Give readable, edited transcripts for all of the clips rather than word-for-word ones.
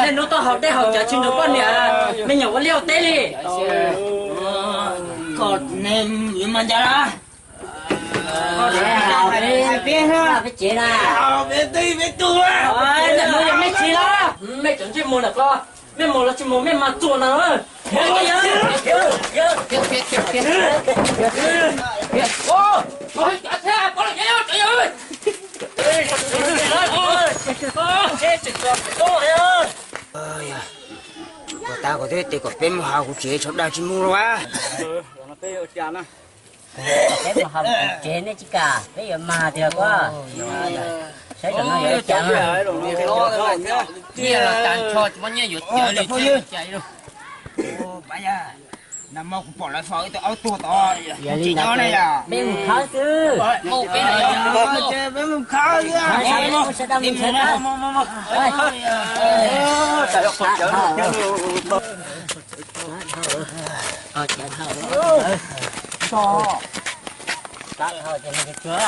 nên nó to học đây học trả chừng được con nè mình nhổ con liêu tê đi còn nên như mà ra đó biết ha biết chị là biết tí biết tu á là mới biết chị đó mấy chuẩn chỉ mua được lo mấy mua là chỉ mua mấy mà chuột nào ô ôi chả thế có là gì đâu trời ơi tao có thể có bên mà học chế chọn đào chim mua quá nó cái chả nó cái mà học chế này chỉ cả bây giờ mà thì quá sẽ cho nó dễ chán rồi kia là tàn cho bao nhiêu rồi chạy luôn bây giờ nằm một bỏ lại phơi tôi áo tua to chỉ cho này à bên khó chứ một bên này bên khó chứ sẽ đâm sẽ đâm trời ơi to tại hồi thì mình chưa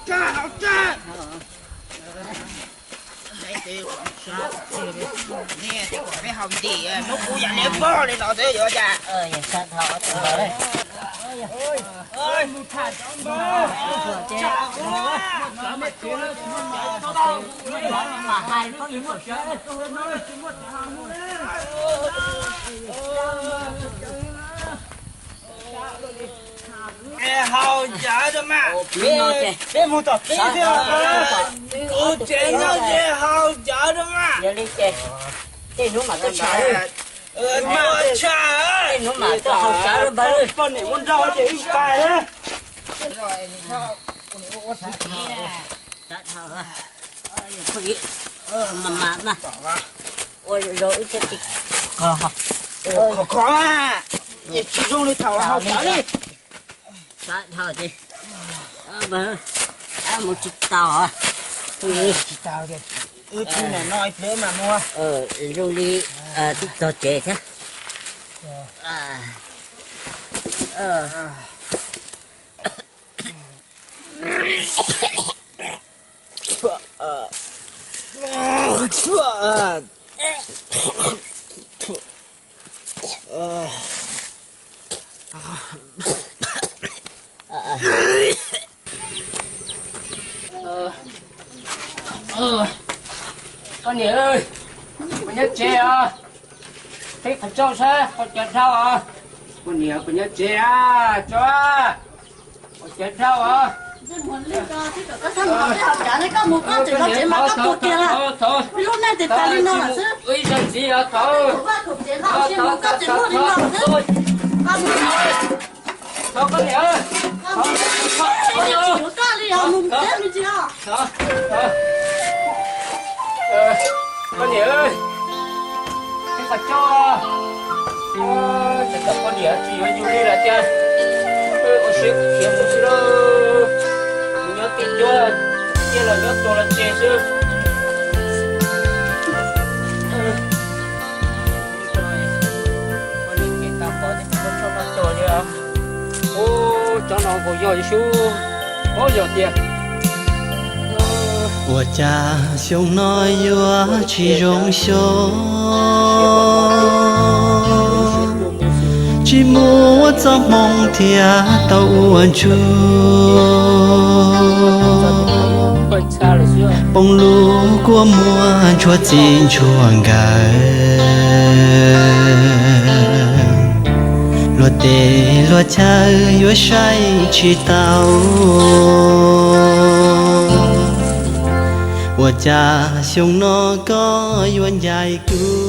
sao học cha đây tiêu nè tiêu phải học gì nó cú dặn em bơ đi nào thế vậy cha vậy sao thọ từ đấy ơi một thằng mà hai có những một chơi hào giả đó mà biết một tập biết chưa chế nó chế hào giả đó mà cái nó mà cái trái mà trái cái nó mà cái hào giả đó bà ơi con này con rau để cài đó rồi mà ôi rồi cái khó à chỉ dùng đi thầu hào giả đi thôi đi một chiếc tàu à chiếc tàu kìa chú này nói thế mà mua rồi đi thích to chế thế con nhỉ ơi con nhớ chè à thích thật trâu sao con chè sao à con nhỉ con nhớ chè à cho con chè sao à lúc này thì ta đi đâu là chứ? Ui sao gì à thôi? Thôi con nhỉ ơi. Con nhỉ ơi. Cái Phật cho. Chắc tập con nhỉ chỉ với du đi là cha. Con ship kiếm một xíu đâu. Nhớ tiền chưa? Kia là nhớ cho là chè chứ. Ô, cho nó có giỏi xuống, có giỏi tiền. 我家乡那有几种乡，chỉ mua cho mong thia tàu uốn chu, bông lúa của mùa chúa chín chuồng gà, lúa tê lúa cha lúa say chỉ tàu. 我家乡那个原来故。